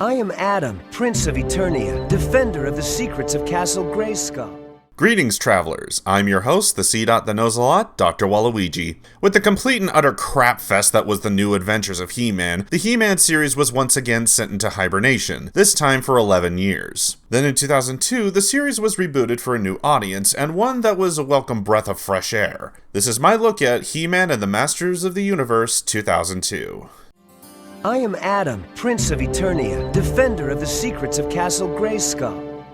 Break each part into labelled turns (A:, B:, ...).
A: I am Adam, Prince of Eternia, defender of the secrets of Castle Grayskull.
B: Greetings, travelers. I'm your host, the C-Dot that knows a lot, Dr. Waluigi. With the complete and utter crap fest that was the New Adventures of He-Man, the He-Man series was once again sent into hibernation, this time for 11 years. Then in 2002, the series was rebooted for a new audience, and one that was a welcome breath of fresh air. This is my look at He-Man and the Masters of the Universe 2002.
A: I am Adam, Prince of Eternia, defender of the secrets of Castle Grayskull.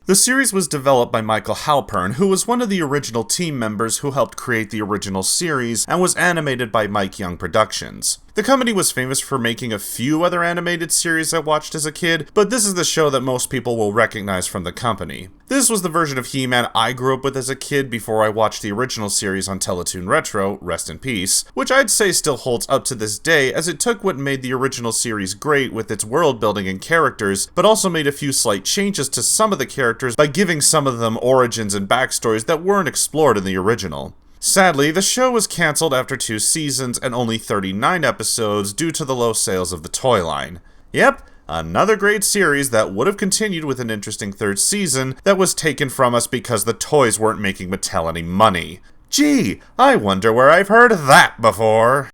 B: The series was developed by Michael Halpern, who was one of the original team members who helped create the original series, and was animated by Mike Young Productions. The company was famous for making a few other animated series I watched as a kid, but this is the show that most people will recognize from the company. This was the version of He-Man I grew up with as a kid before I watched the original series on Teletoon Retro, rest in peace, which I'd say still holds up to this day, as it took what made the original series great with its world building and characters, but also made a few slight changes to some of the characters by giving some of them origins and backstories that weren't explored in the original. Sadly, the show was cancelled after 2 seasons and only 39 episodes due to the low sales of the toy line. Yep, another great series that would have continued with an interesting 3rd season that was taken from us because the toys weren't making Mattel any money. Gee, I wonder where I've heard that before.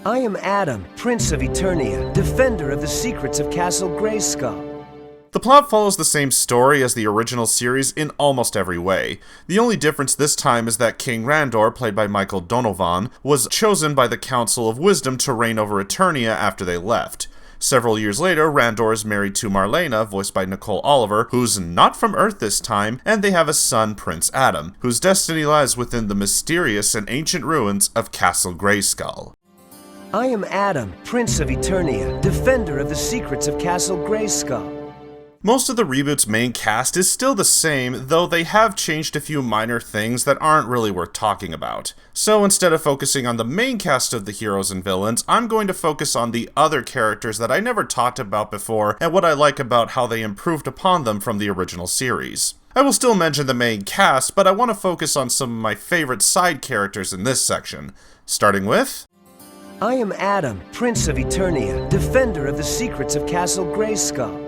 A: I am Adam, Prince of Eternia, defender of the secrets of Castle Grayskull.
B: The plot follows the same story as the original series in almost every way. The only difference this time is that King Randor, played by Michael Donovan, was chosen by the Council of Wisdom to reign over Eternia after they left. Several years later, Randor is married to Marlena, voiced by Nicole Oliver, who's not from Earth this time, and they have a son, Prince Adam, whose destiny lies within the mysterious and ancient ruins of Castle Grayskull.
A: I am Adam, Prince of Eternia, defender of the secrets of Castle Grayskull.
B: Most of the reboot's main cast is still the same, though they have changed a few minor things that aren't really worth talking about. So instead of focusing on the main cast of the heroes and villains, I'm going to focus on the other characters that I never talked about before and what I like about how they improved upon them from the original series. I will still mention the main cast, but I want to focus on some of my favorite side characters in this section, starting with...
A: I am Adam, Prince of Eternia, defender of the secrets of Castle Grayskull.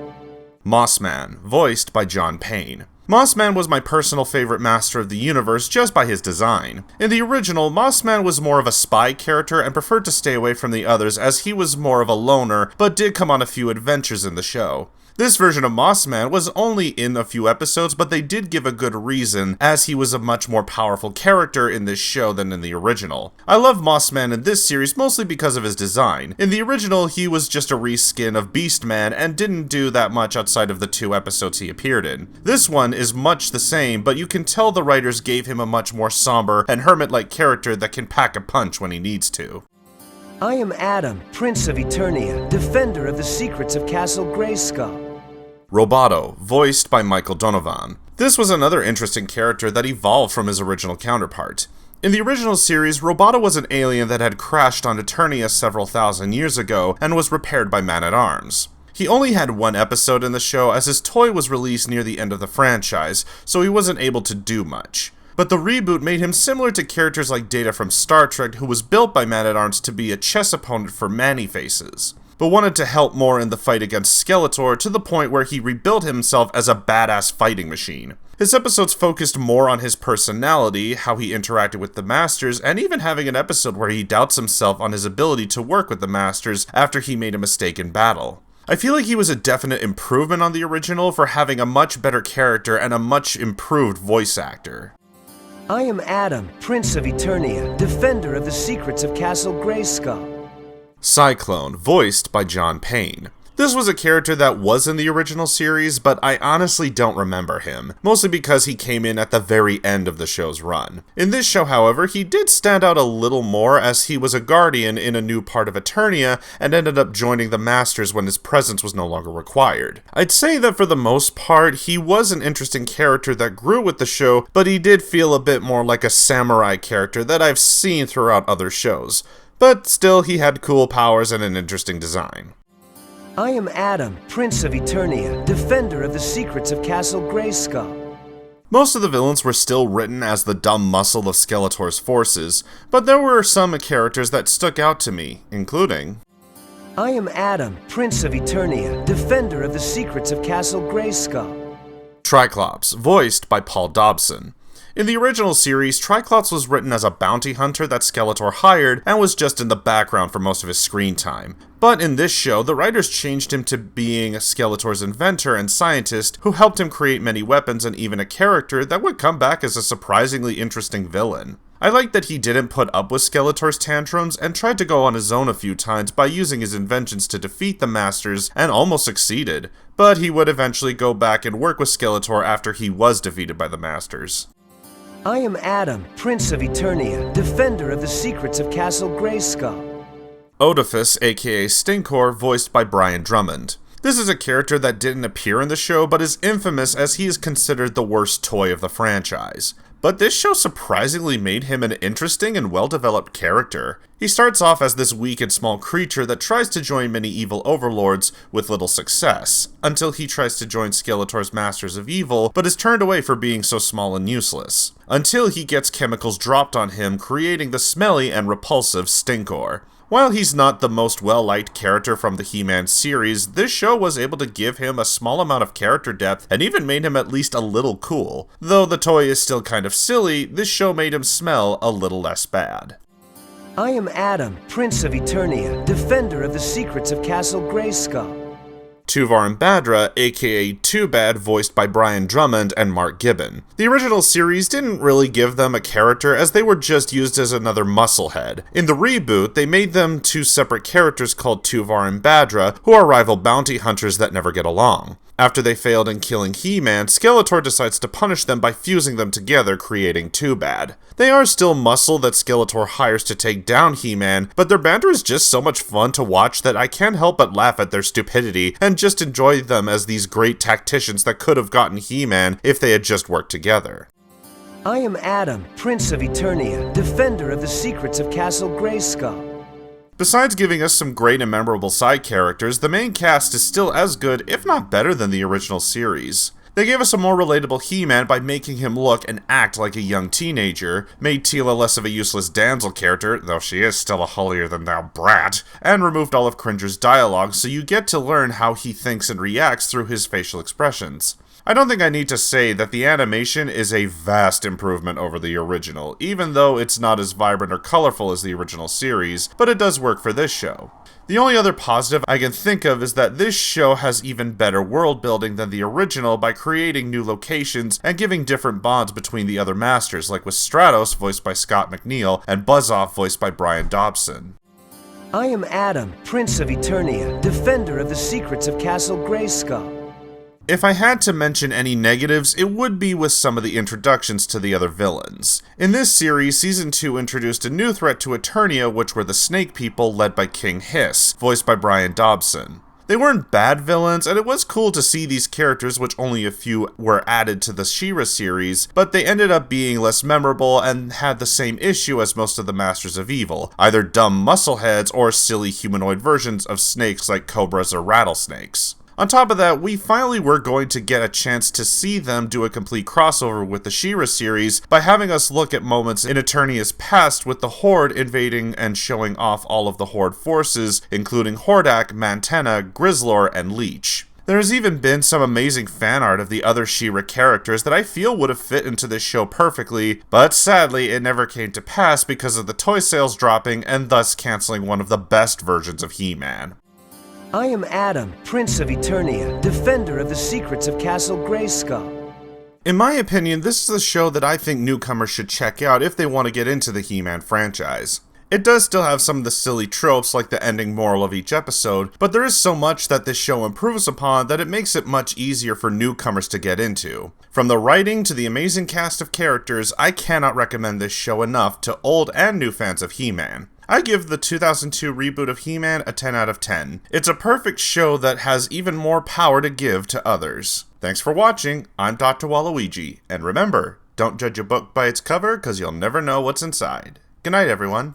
B: Mossman, voiced by John Payne. Mossman was my personal favorite Master of the Universe just by his design. In the original, Mossman was more of a spy character and preferred to stay away from the others as he was more of a loner, but did come on a few adventures in the show. This version of Mossman was only in a few episodes, but they did give a good reason, as he was a much more powerful character in this show than in the original. I love Mossman in this series mostly because of his design. In the original, he was just a reskin of Beastman and didn't do that much outside of the 2 episodes he appeared in. This one is much the same, but you can tell the writers gave him a much more somber and hermit-like character that can pack a punch when he needs to.
A: I am Adam, Prince of Eternia, defender of the secrets of Castle Grayskull.
B: Roboto, voiced by Michael Donovan. This was another interesting character that evolved from his original counterpart. In the original series, Roboto was an alien that had crashed on Eternia several thousand years ago and was repaired by Man-at-Arms. He only had 1 episode in the show as his toy was released near the end of the franchise, so he wasn't able to do much. But the reboot made him similar to characters like Data from Star Trek, who was built by Man-at-Arms to be a chess opponent for Man-E-Faces, but wanted to help more in the fight against Skeletor to the point where he rebuilt himself as a badass fighting machine. His episodes focused more on his personality, how he interacted with the Masters, and even having an episode where he doubts himself on his ability to work with the Masters after he made a mistake in battle. I feel like he was a definite improvement on the original for having a much better character and a much improved voice actor.
A: I am Adam, Prince of Eternia, defender of the secrets of Castle Grayskull.
B: Cyclone, voiced by John Payne. This was a character that was in the original series, but I honestly don't remember him, mostly because he came in at the very end of the show's run. In this show, however, he did stand out a little more as he was a guardian in a new part of Eternia and ended up joining the Masters when his presence was no longer required. I'd say that for the most part, he was an interesting character that grew with the show, but he did feel a bit more like a samurai character that I've seen throughout other shows. But still, he had cool powers and an interesting design.
A: I am Adam, Prince of Eternia, defender of the secrets of Castle Grayskull.
B: Most of the villains were still written as the dumb muscle of Skeletor's forces, but there were some characters that stuck out to me, including...
A: I am Adam, Prince of Eternia, defender of the secrets of Castle Grayskull.
B: Triclops, voiced by Paul Dobson. In the original series, Triclops was written as a bounty hunter that Skeletor hired and was just in the background for most of his screen time. But in this show, the writers changed him to being Skeletor's inventor and scientist who helped him create many weapons and even a character that would come back as a surprisingly interesting villain. I like that he didn't put up with Skeletor's tantrums and tried to go on his own a few times by using his inventions to defeat the Masters and almost succeeded, but he would eventually go back and work with Skeletor after he was defeated by the Masters.
A: I am Adam, Prince of Eternia, defender of the secrets of Castle Grayskull.
B: Oedipus, aka Stinkor, voiced by Brian Drummond. This is a character that didn't appear in the show but is infamous as he is considered the worst toy of the franchise. But this show surprisingly made him an interesting and well-developed character. He starts off as this weak and small creature that tries to join many evil overlords with little success, until he tries to join Skeletor's Masters of Evil, but is turned away for being so small and useless, until he gets chemicals dropped on him, creating the smelly and repulsive Stinkor. While he's not the most well-liked character from the He-Man series, this show was able to give him a small amount of character depth and even made him at least a little cool. Though the toy is still kind of silly, this show made him smell a little less bad.
A: I am Adam, Prince of Eternia, defender of the secrets of Castle Grayskull.
B: Tuvar and Badra, aka Too Bad, voiced by Brian Drummond and Mark Gibbon. The original series didn't really give them a character as they were just used as another musclehead. In the reboot, they made them two separate characters called Tuvar and Badra, who are rival bounty hunters that never get along. After they failed in killing He-Man, Skeletor decides to punish them by fusing them together, creating Too Bad. They are still muscle that Skeletor hires to take down He-Man, but their banter is just so much fun to watch that I can't help but laugh at their stupidity and just enjoy them as these great tacticians that could have gotten He-Man if they had just worked together.
A: I am Adam, Prince of Eternia, defender of the secrets of Castle Grayskull.
B: Besides giving us some great and memorable side characters, the main cast is still as good, if not better, than the original series. They gave us a more relatable He-Man by making him look and act like a young teenager, made Teela less of a useless damsel character, though she is still a holier-than-thou brat, and removed all of Cringer's dialogue so you get to learn how he thinks and reacts through his facial expressions. I don't think I need to say that the animation is a vast improvement over the original, even though it's not as vibrant or colorful as the original series, but it does work for this show. The only other positive I can think of is that this show has even better world building than the original by creating new locations and giving different bonds between the other Masters, like with Stratos, voiced by Scott McNeil, and Buzz-Off, voiced by Brian Dobson.
A: I am Adam, Prince of Eternia, defender of the secrets of Castle Grayskull.
B: If I had to mention any negatives, it would be with some of the introductions to the other villains. In this series, Season 2 introduced a new threat to Eternia, which were the Snake People, led by King Hiss, voiced by Brian Dobson. They weren't bad villains, and it was cool to see these characters, which only a few were added to the She-Ra series, but they ended up being less memorable and had the same issue as most of the Masters of Evil, either dumb muscleheads or silly humanoid versions of snakes like cobras or rattlesnakes. On top of that, we finally were going to get a chance to see them do a complete crossover with the She-Ra series by having us look at moments in Eternia's past with the Horde invading and showing off all of the Horde forces, including Hordak, Mantenna, Grizzlor, and Leech. There has even been some amazing fan art of the other She-Ra characters that I feel would have fit into this show perfectly, but sadly it never came to pass because of the toy sales dropping and thus canceling one of the best versions of He-Man.
A: I am Adam, Prince of Eternia, defender of the secrets of Castle Grayskull.
B: In my opinion, this is a show that I think newcomers should check out if they want to get into the He-Man franchise. It does still have some of the silly tropes like the ending moral of each episode, but there is so much that this show improves upon that it makes it much easier for newcomers to get into. From the writing to the amazing cast of characters, I cannot recommend this show enough to old and new fans of He-Man. I give the 2002 reboot of He-Man a 10 out of 10. It's a perfect show that has even more power to give to others. Thanks for watching, I'm Dr. Waluigi, and remember, don't judge a book by its cover, cause you'll never know what's inside. Good night, everyone.